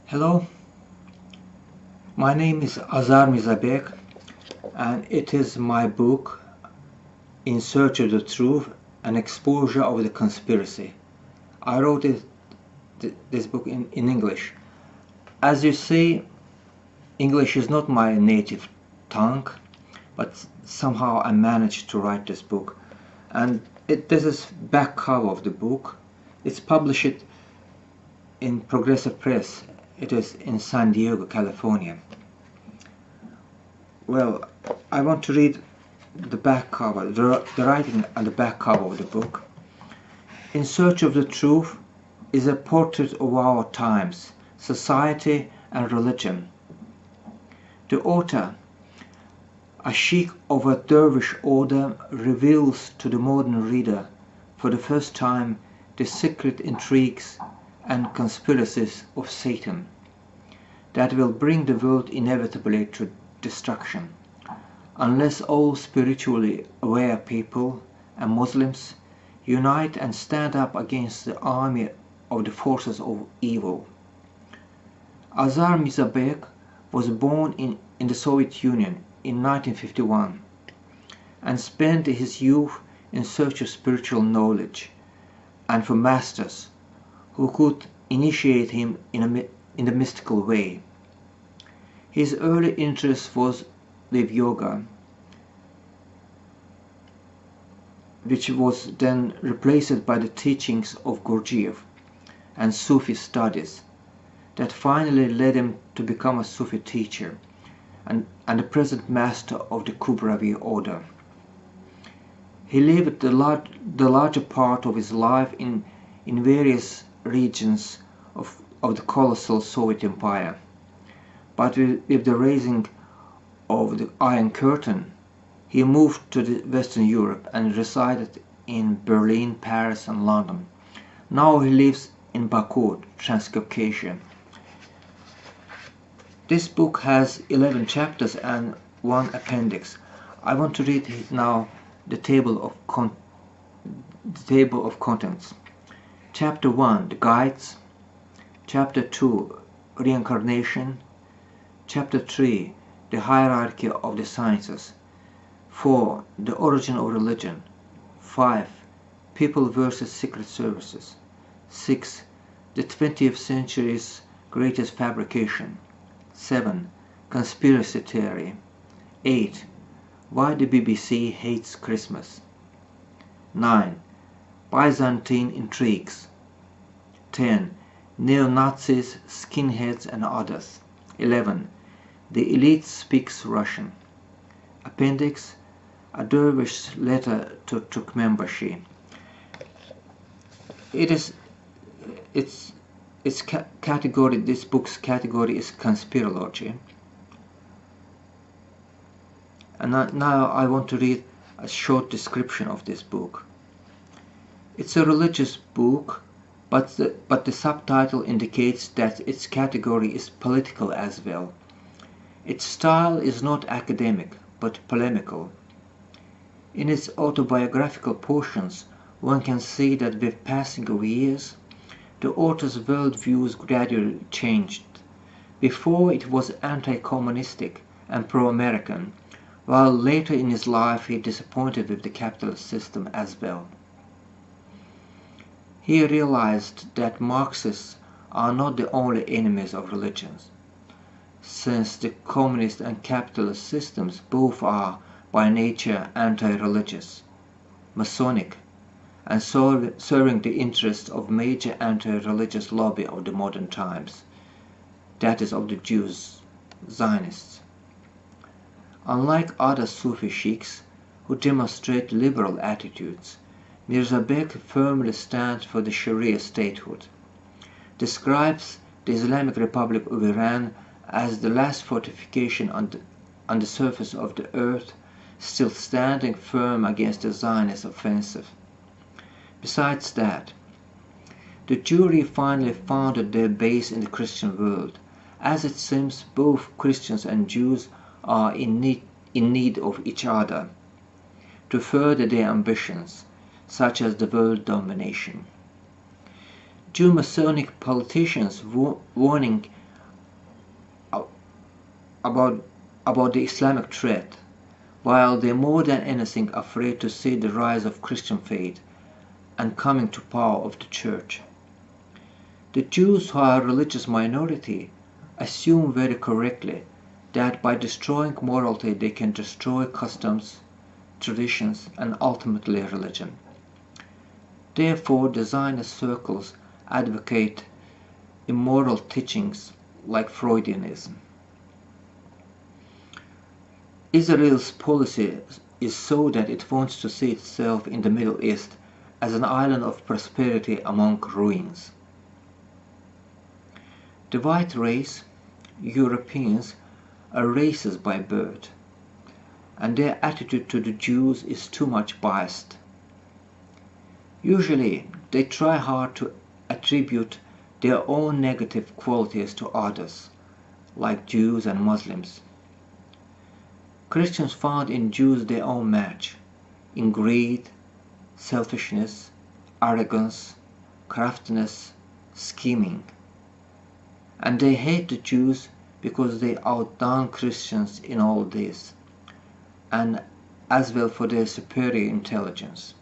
Hello, my name is Azar Mirza-Beg and it is my book In Search of the Truth, an exposure of the conspiracy. I wrote this book in English. As you see, English is not my native tongue, but somehow I managed to write this book. And this is back cover of the book. It's published in Progressive Press. It is in San Diego, California. Well, I want to read the back cover, the writing on the back cover of the book. In Search of the Truth is a portrait of our times, society and religion. The author, a sheikh of a dervish order, reveals to the modern reader for the first time the secret intrigues and conspiracies of Satan that will bring the world inevitably to destruction, unless all spiritually aware people and Muslims unite and stand up against the army of the forces of evil. Azar Mirza-Beg was born in the Soviet Union in 1951 and spent his youth in search of spiritual knowledge and for masters who could initiate him in the mystical way. His early interest was with yoga, which was then replaced by the teachings of Gurdjieff and Sufi studies that finally led him to become a Sufi teacher and the present master of the Kubrawi order. He lived the larger part of his life in various regions of the colossal Soviet Empire. But with the raising of the Iron Curtain, he moved to Western Europe and resided in Berlin, Paris and London. Now he lives in Baku, Transcaucasia. This book has 11 chapters and one appendix. I want to read now the table of contents. Chapter 1, the guides. Chapter 2, reincarnation. Chapter 3, the hierarchy of the sciences. 4, the origin of religion. 5, people versus secret services. 6, the 20th century's greatest fabrication. 7, conspiracy theory. 8, why the BBC hates Christmas. 9, Byzantine intrigues. 10, neo-Nazis, skinheads and others. 11, the elite speaks Russian. Appendix, a dervish letter to Turkmenbashi. This book's category is conspirology. And now I want to read a short description of this book. It's a religious book, but the subtitle indicates that its category is political as well. Its style is not academic, but polemical. In its autobiographical portions, one can see that with passing of years, the author's worldviews gradually changed. Before it was anti-communistic and pro-American, while later in his life he disappointed with the capitalist system as well. He realized that Marxists are not the only enemies of religions, since the communist and capitalist systems both are by nature anti-religious, Masonic, and serving the interests of major anti-religious lobby of the modern times, that is of the Jews, Zionists. Unlike other Sufi sheikhs who demonstrate liberal attitudes, Mirza-Beg firmly stands for the Sharia statehood, describes the Islamic Republic of Iran as the last fortification on the surface of the earth, still standing firm against the Zionist offensive. Besides that, the Jewry finally founded their base in the Christian world, as it seems both Christians and Jews are in need of each other to further their ambitions, such as the world domination. Jew Masonic politicians warning about the Islamic threat, while they're more than anything afraid to see the rise of Christian faith and coming to power of the church. The Jews, who are a religious minority, assume very correctly that by destroying morality they can destroy customs, traditions, and ultimately religion. Therefore, the Zionist circles advocate immoral teachings like Freudianism. Israel's policy is so that it wants to see itself in the Middle East as an island of prosperity among ruins. The white race, Europeans, are racists by birth, and their attitude to the Jews is too much biased. Usually, they try hard to attribute their own negative qualities to others, like Jews and Muslims. Christians found in Jews their own match, in greed, selfishness, arrogance, craftiness, scheming. And they hate the Jews because they outdone Christians in all this, and as well for their superior intelligence.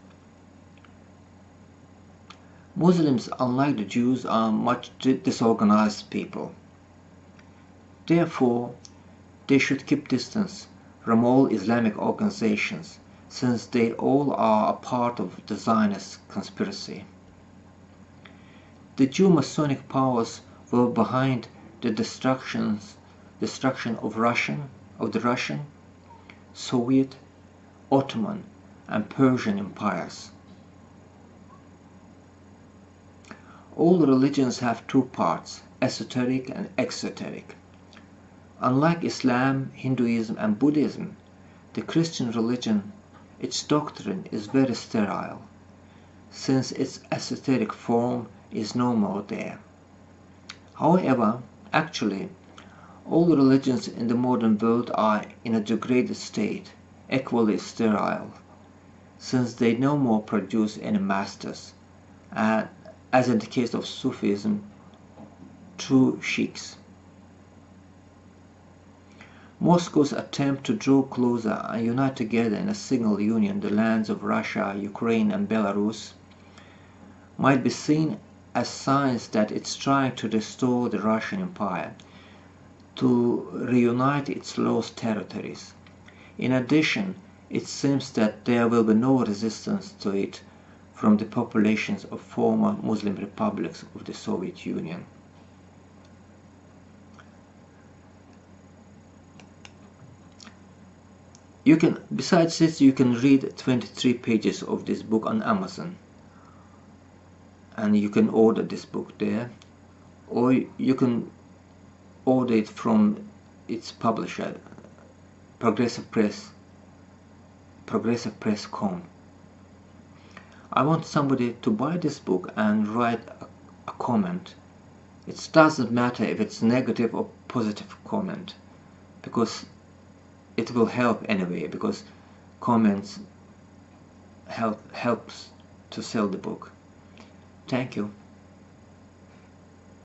Muslims, unlike the Jews, are much disorganized people. Therefore, they should keep distance from all Islamic organizations, since they all are a part of the Zionist conspiracy. The Jew Masonic powers were behind the destruction of the Russian, Soviet, Ottoman, and Persian empires. All religions have two parts, esoteric and exoteric. Unlike Islam, Hinduism, and Buddhism, the Christian religion, its doctrine is very sterile, since its esoteric form is no more there. However, actually, all religions in the modern world are in a degraded state, equally sterile, since they no more produce any masters, and, as in the case of Sufism, true sheikhs. Moscow's attempt to draw closer and unite together in a single union the lands of Russia, Ukraine, and Belarus might be seen as signs that it's trying to restore the Russian Empire, to reunite its lost territories. In addition, it seems that there will be no resistance to it from the populations of former Muslim republics of the Soviet Union. Besides this, you can read 23 pages of this book on Amazon, and you can order this book there, or you can order it from its publisher, Progressive Press.com. I want somebody to buy this book and write a comment. It doesn't matter if it's negative or positive comment, because it will help anyway, because comments helps to sell the book. Thank you.